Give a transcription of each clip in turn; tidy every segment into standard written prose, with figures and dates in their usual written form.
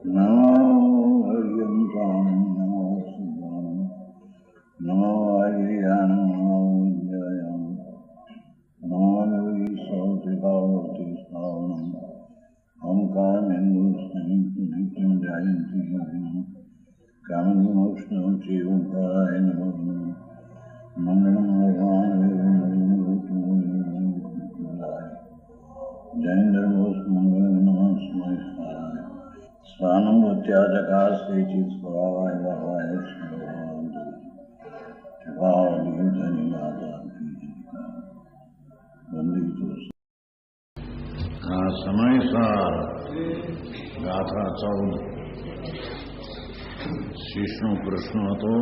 નમો હરિયંતામ નમો સુદાનમ નમો હરિયાણમ નમો વિદ્યાયામ નમો સૌત્રિકાવતી શ્રાવણમ ઓમકારમેન્દુ નિત્યમ જાયંતિ યોગિનમ કામનિમોક્ષણમ શ્રી ઓંકારાય નમઃ મંગળમ ભગવાન જયેન્દ્ર બોસ મંગળ નમઃ સ્મય સ્વાનમ ભત્યાચકાર શ્રીચિત સ્વભાવાય ભાવાય આ સમયસાર ગાથા 14 શિષ્યનો પ્રશ્ન હતો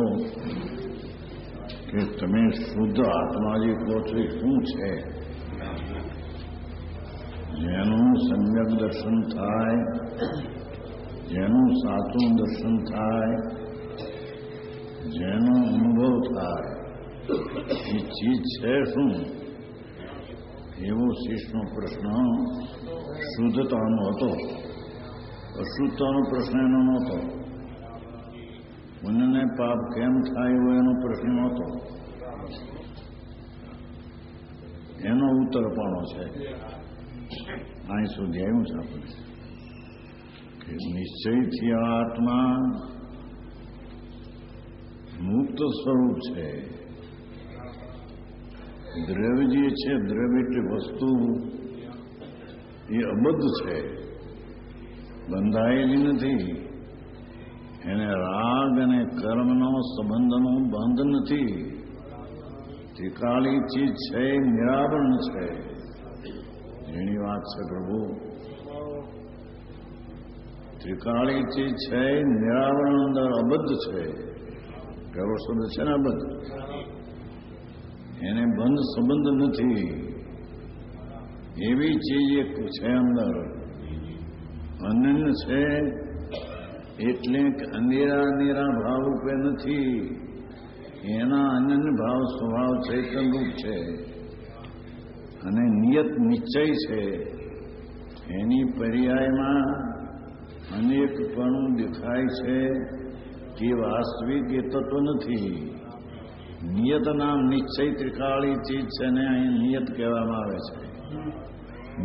કે તમે શુદ્ધ આત્માજી કહો છો એ શું છે? જેનું સમ્યક દર્શન થાય, જેનું સાચું દર્શન થાય, જેનો અનુભવ થાય એ ચીજ છે શું? એવો શિષ્યનો પ્રશ્ન શુદ્ધતાનો હતો. અશુદ્ધતાનો પ્રશ્ન એનો નહોતો. પુણ્યને પાપ કેમ થાય એવો એનો પ્રશ્ન નહોતો. એનો ઉત્તર પણ છે. અહીં સુધી આવ્યું છે આપણે કે નિશ્ચયથી આત્મા મુક્ત સ્વરૂપ છે. દ્રવ્ય જે છે, દ્રવ્ય એટલે વસ્તુ, એ અબદ્ધ છે, બંધાયેલી નથી. એને રાગ અને કર્મનો સંબંધનો બંધ નથી. ત્રિકાળી ચીજ છે, નિરાવરણ છે. એની વાત છે પ્રભુ. ત્રિકાળી ચીજ છે, નિરાવરણ અંદર અબદ્ધ છે. કયો શબ્દ છે ને અબદ્ધ? એને બંધ સંબંધ નથી. એવી ચીજ એક છે અંદર. અનન્ય છે એટલે અંધેરા અંધેરા ભાવ રૂપે નથી. એના અનન્ય ભાવ સ્વભાવ ચૈતન્ય રૂપ છે અને નિયત નિશ્ચય છે. એની પર્યાયમાં અનેકપણું દેખાય છે કે વાસ્તવિક એ તત્વ નથી. નિયત નામ નિશ્ચય ત્રિકાળી ચીજ છે ને અહીં નિયત કહેવામાં આવે છે,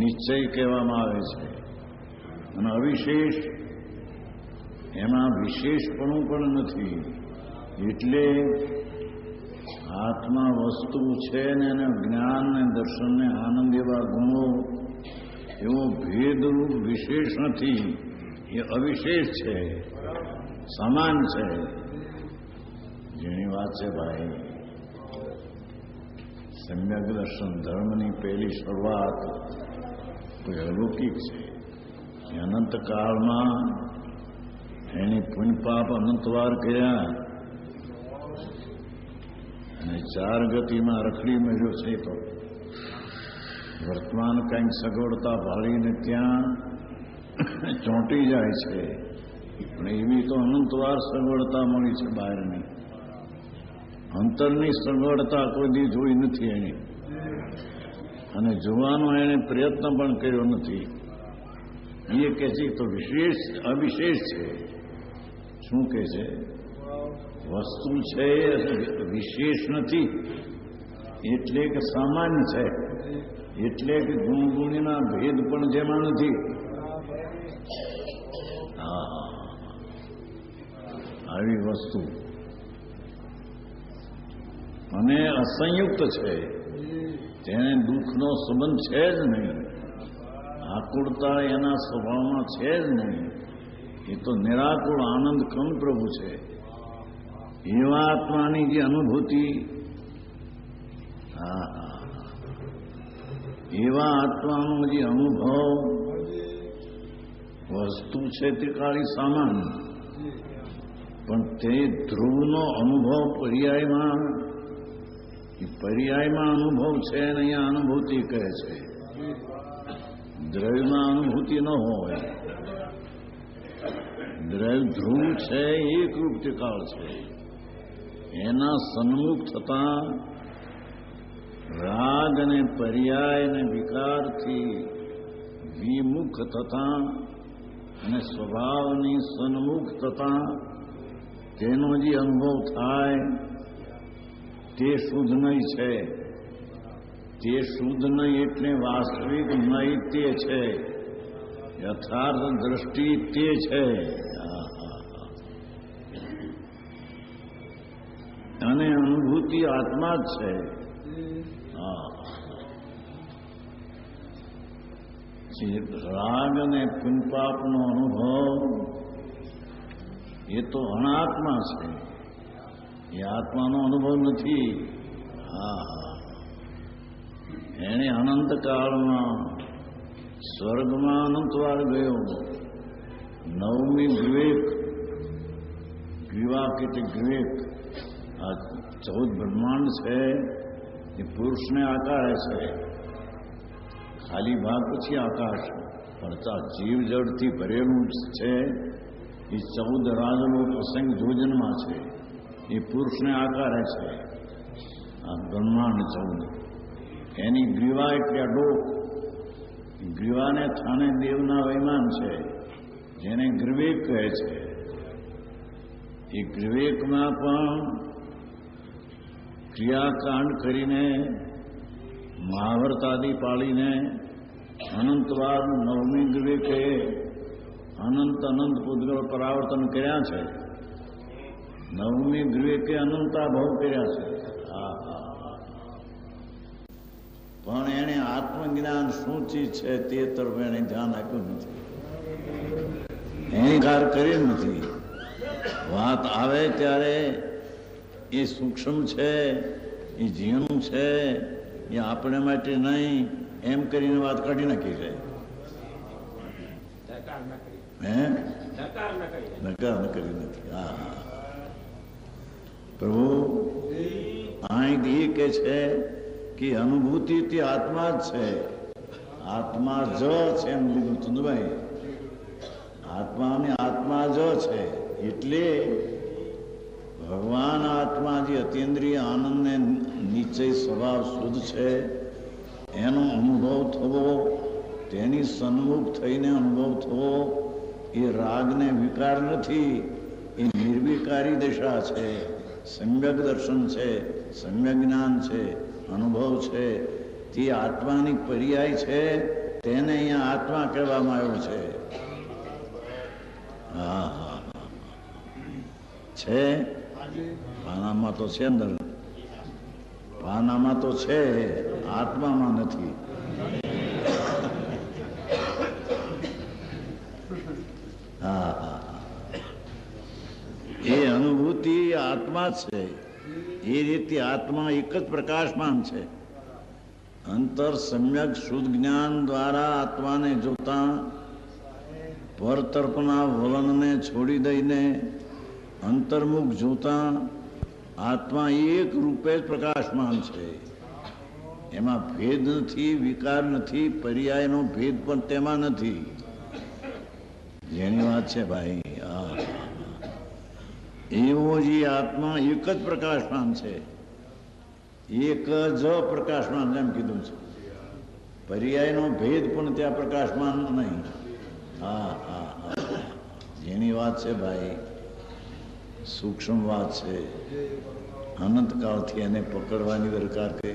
નિશ્ચય કહેવામાં આવે છે. અને અવિશેષ, એમાં વિશેષપણું પણ નથી. એટલે આત્મા વસ્તુ છે ને એને જ્ઞાન ને દર્શન ને આનંદ એવા ગુણો, એવો ભેદરૂપ વિશેષ નથી. એ અવિશેષ છે, સમાન છે. જેની વાત છે ભાઈ. સમ્યક દર્શન ધર્મની પહેલી શરૂઆત કોઈ અલૌકિક છે. અનંતકાળમાં એની પુણ્યપાપ અનંતવાર કર્યા અને 4 ગતિમાં રખડી મળ્યો છે. તો વર્તમાન કંઈક સગવડતા ભાળીને ત્યાં ચોંટી જાય છે. પણ એવી તો અનંતવાર સગવડતા મળી છે બહારની. અંતરની સગવડતા કોઈ દી જોઈ નથી એની, અને જોવાનો એને પ્રયત્ન પણ કર્યો નથી. એ કહે છે તો વિશેષ અવિશેષ છે. શું કહે છે? વસ્તુ છે વિશેષ નથી, એટલે કે સામાન્ય છે. એટલે કે ગુણગુણીના ભેદ પણ જેમાં નથી. આવી વસ્તુ. અને અસંયુક્ત છે. તેને દુઃખનો સંબંધ છે જ નહીં. આકુળતા એના સ્વભાવમાં છે જ નહીં. એ તો નિરાકુળ આનંદ ખમ પ્રભુ છે. એવા આત્માની જે અનુભૂતિ, એવા આત્માનો જે અનુભવ વસ્તુ છે તે કાળી સામાન. પણ તે ધ્રુવનો અનુભવ પર્યાયમાં અનુભવ છે અને અહીંયા અનુભૂતિ કહે છે. દ્રવ્યમાં અનુભૂતિ ન હોય. દ્રવ્ય ધ્રુવ છે, એકરૂપ ત્રિકાળ છે. એના સન્મુખ થતા રાગ અને પર્યાય અને વિકારથી વિમુખ થતા અને સ્વભાવની સન્મુખતા તેનો જે અનુભવ થાય તે શુદ્ધ નહીં છે. તે શુદ્ધ નહીં એટલે વાસ્તવિક નહીં તે છે, યથાર્થ દ્રષ્ટિ તે છે. અને અનુભૂતિ આત્મા જ છે. રાગ અને પુનપાપનો અનુભવ એ તો અનાત્મા છે, એ આત્માનો અનુભવ નથી. એને અનંતકાળમાં સ્વર્ગમાં અનંતવાર ગયો. નવમી ગ્રીવા કે ગ્રીવેક, આ 14 બ્રહ્માંડ છે એ પુરુષને આકારે છે. ખાલી ભાગ પછી આકાશ, પણ જીવ જળથી ભરેલું છે. એ 14 રાજલોક અસંગ જોજનમાં છે, એ પુરુષને આકારે છે. આ બ્રહ્માંડ 14 એની ગ્રીવા એટલે ડોક. ગ્રીવાને થાને દેવના વૈમાન છે, જેને ગ્રીવેક કહે છે. એ ગ્રીવેકમાં પણ ક્રિયાકાંડ કરીને મહાભારત આદિ પાળીને અનંતવાર નવમી ગ્રીવેકે અનંત પૂતગળ પરાવર્તન કર્યા છે. નવમી ગ્રીવેકે અનંતાભાવ કર્યા છે. પણ એણે આત્મજ્ઞાન શું ચીજ છે તે તરફ એને ધ્યાન આપ્યું નથી, એની કાર કરી નથી. વાત આવે ત્યારે એ સૂક્ષ્મ છે, એ જીવનું છે, એ આપણે માટે નહીં એમ કરીને વાત કાઢી નાખી છે. નકાર કરી નથી. પ્રભુ અહીં એ કે છે કે અનુભૂતિ તે આત્મા જ છે. આત્મા જ છે એમ લીધું ચંદુભાઈ. આત્મા જ છે એટલે ભગવાન આત્મા જે અતિન્દ્રિય આનંદને નિશ્ચય સ્વભાવ શુદ્ધ છે એનો અનુભવ થવો, તેની સન્મુખ થઈને અનુભવ થવો એ રાગને વિકાર નથી, એ નિર્વિકારી દશા છે. સમ્યક દર્શન છે, સમ્યક જ્ઞાન છે, અનુભવ છે. તે આત્માની પર્યાય છે, તેને અહીંયા આત્મા કહેવામાં આવ્યો છે. છે પાનામાં તો છે, અંદર પાનામાં તો છે, આત્મામાં નથી. એ અનુભૂતિ આત્મા છે. એ રીતે આત્મા એક જ પ્રકાશમાન છે. અંતર સમ્યક શુદ્ધ જ્ઞાન દ્વારા આત્માને જોતા પરતર્પના વલણને છોડી દઈને અંતર્મુખ જોતા આત્મા એક રૂપે જ પ્રકાશમાન છે. એમાં ભેદ નથી, વિકાર નથી, પર્યાયનો ભેદ પણ તેમાં નથી. જેની વાત છે ભાઈ, એવો જે આત્મા એક જ પ્રકાશમાન છે, એક જ પ્રકાશમાન જેમ કીધું છે. પર્યાયનો ભેદ પણ ત્યાં પ્રકાશમાન નહીં. જેની વાત છે ભાઈ, સૂક્ષ્મ વાત છે. અનંતકાળથી એને પકડવાની દરકાર છે.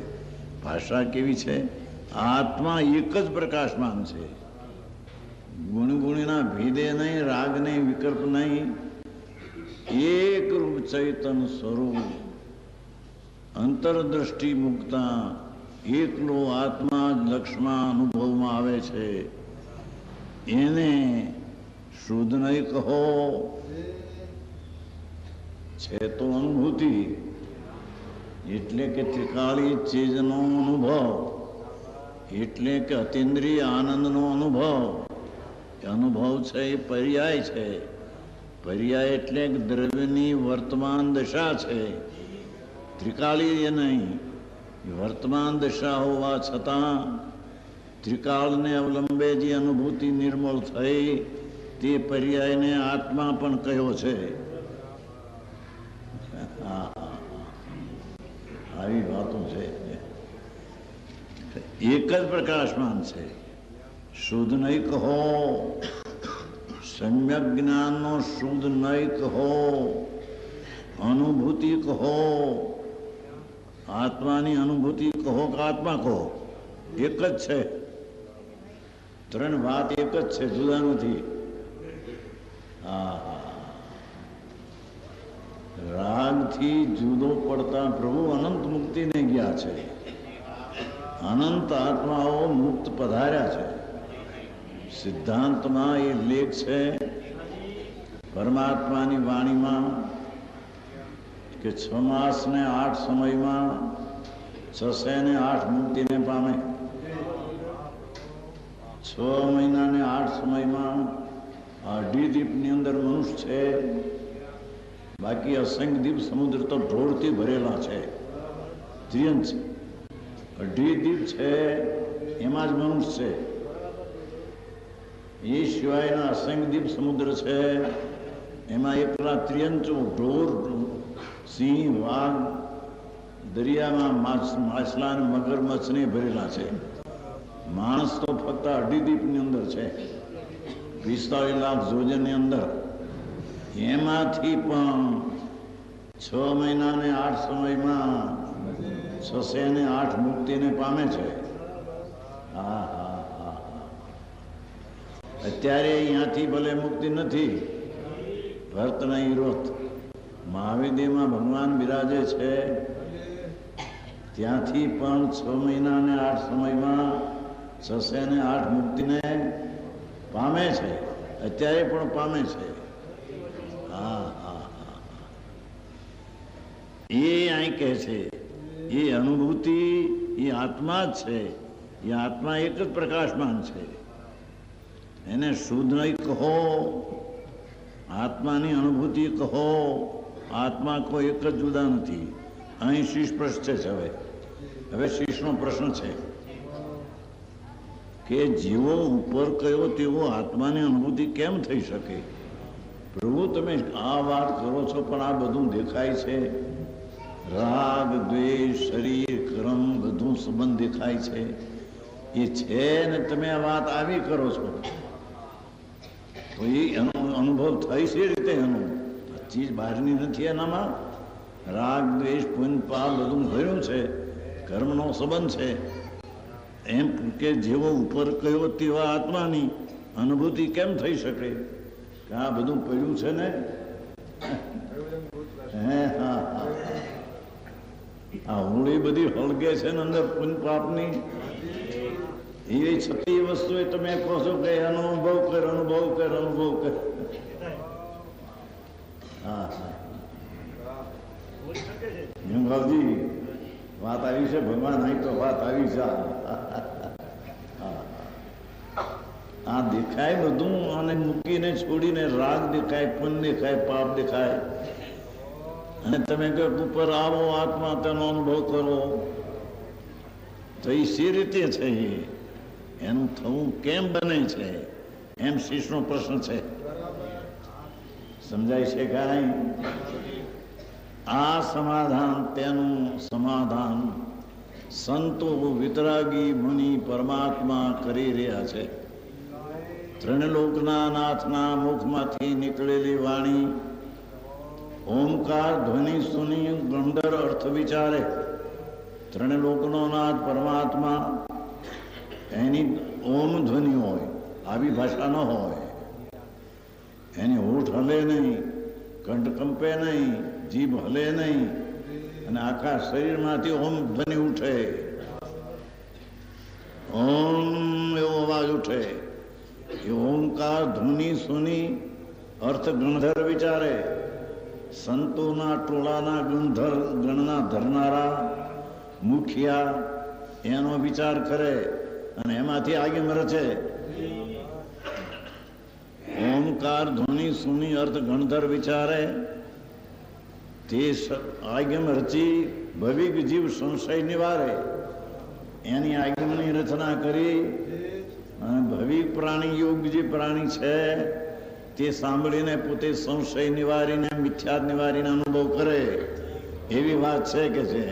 ભાષા કેવી છે? આત્મા એક જ પ્રકાશમાન છે. ગુણગુણીના ભેદે નહીં, રાગ નહીં, વિકલ્પ નહીં, એક રૂપ ચૈતન સ્વરૂપ અંતરદ્રષ્ટિ મુકતા એકલો આત્મા જ લક્ષમાં અનુભવમાં આવે છે. એને શુદ્ધ નહીં કહો, છે તો અનુભૂતિ, એટલે કે ત્રિકાળી ચીજનો અનુભવ, એટલે કે અતિન્દ્રિય આનંદનો અનુભવ. અનુભવ છે એ પર્યાય છે. પર્યાય એટલે દ્રવ્યની વર્તમાન દશા છે, ત્રિકાળી એ નહીં. વર્તમાન દશા હોવા છતાં ત્રિકાળને અવલંબે જે અનુભૂતિ નિર્મળ થઈ તે પર્યાયને આત્મા પણ કહ્યો છે. આવી વાતો છે. એક જ પ્રકાશમાન છે. શુદ્ધ નહીં કહો, સમ્યક જ્ઞાનનો શુદ્ધ નય કહો, અનુભૂતિ કહો, આત્માની અનુભૂતિ કહો કે આત્મા કહો, એક જ છે. ત્રણ વાત એક જ છે, જુદા નથી. રાગથી જુદો પડતા પ્રભુ અનંત મુક્તિને ગયા છે. અનંત આત્માઓ મુક્ત પધાર્યા છે. સિદ્ધાંતમાં એ લેખ છે પરમાત્માની વાણીમાં કે 6 માસ ને 8 સમયમાં 608 મુક્તિને પામે. 6 મહિના ને 8 સમયમાં અઢી દીપની અંદર મનુષ્ય છે, બાકી અસંખ્ય દીપ સમુદ્ર તો ઢોળથી ભરેલા છે. ત્રિયંત અઢી દીપ છે, એમાં જ મનુષ્ય છે. એ સિવાયના અસંખ્ય દીપ સમુદ્ર છે, એમાં એકલા ત્રિયંચો ઢોર, સિંહ, વાઘ, દરિયામાં માછલા અને મગરમચ્છને ભરેલા છે. માણસ તો ફક્ત અઢી દીપની અંદર છે, 45 લાખ જોજનની અંદર. એમાંથી પણ 6 મહિના ને 8 સમયમાં 608 મુક્તિને પામે છે. અત્યારે અહીંયાથી ભલે મુક્તિ નથી, ભરત નહીં વિરોધ, મહાવિદ્યમાં ભગવાન બિરાજે છે, ત્યાંથી પણ 6 મહિના ને 8 સમયમાં 608 મુક્તિને પામે છે. અત્યારે પણ પામે છે. એ અહીં કહે છે એ અનુભૂતિ એ આત્મા જ છે. એ આત્મા એક જ પ્રકાશમાન છે. એને શુદ્ધ નહીં કહો, આત્માની અનુભૂતિ કહો. આત્મા કોઈ એક જ જુદા નથી. અહીં શીશ પ્રશ્ન છે. હવે શીશનો પ્રશ્ન છે કે જીવો ઉપર કયો તેવો આત્માની અનુભૂતિ કેમ થઈ શકે? પ્રભુ તમે આ વાત કરો છો, પણ આ બધું દેખાય છે. રાગ, દ્વેષ, શરીર, કર્મ બધું સંબંધ દેખાય છે. એ છે ને તમે આ વાત આવી કરો છો, તો એ અનુભવ થઈ છે રીતે. એનું ચીજ બહારની નથી. એનામાં રાગ, દ્વેષ, પુણ્ય, પાપ બધું ભર્યું છે. કર્મનો સંબંધ છે. એમ કે જેવો ઉપર કયો તેવા આત્માની અનુભૂતિ કેમ થઈ શકે? કે આ બધું પડ્યું છે ને. આ હોળી બધી હળગે છે ને અંદર પુણ્ય પાપની. એ છતી વસ્તુ એ તમે કહો છો કે અનુભવ કર, અનુભવ કર, અનુભવ કર. ભીમભાવજી વાત આવી છે. ભગવાન અહીં તો વાત આવી છે. આ દેખાય બધું, અને મૂકીને છોડીને રાગ દેખાય, પુણ્ય દેખાય, પાપ દેખાય, અને તમે કહો ઉપર આવો આત્મા તેનો અનુભવ કરો, તો એ સી રીતે છે? એનું થવું કેમ બને છે? એમ શીશનો પ્રશ્ન છે. સમજાય છે કાંઈ? આ સમાધાન, તેનું સમાધાન સંતો, વિતરાગી મુનિ પરમાત્મા કરી રહ્યા છે. ત્રણલોકના નાથના મુખમાંથી નીકળેલી વાણી ઓમકાર ધ્વનિ સુની ગંધર અર્થ વિચારે. ત્રણલોકનો નાથ પરમાત્મા, એની ઓમ ધ્વનિ હોય, આવી ભાષા ન હોય. એની હોઠ હલે નહીં, કંઠ કંપે નહીં, જીભ હલે નહીં, અને આખા શરીરમાંથી ઓમ ધ્વનિ ઉઠે. ઓમ એવો અવાજ ઉઠે. એ ઓમકાર ધ્વનિ સુની અર્થ ગણધર વિચારે. સંતોના ટોળાના ગણના ધરનારા મુખિયા એનો વિચાર કરે અને એમાંથી આગેમ રચે. ઓમકાર ધ્વનિ સુની અર્થ ગણધર વિચારે. તે આગેમ રચી ભવિક જીવ સંશય નિવારે. એની આગમની રચના કરી અને ભવિક પ્રાણી, યોગ જે પ્રાણી છે તે સાંભળીને પોતે સંશય નિવારીને, મિથ્યા નિવારીને અનુભવ કરે. એવી વાત છે કે છે.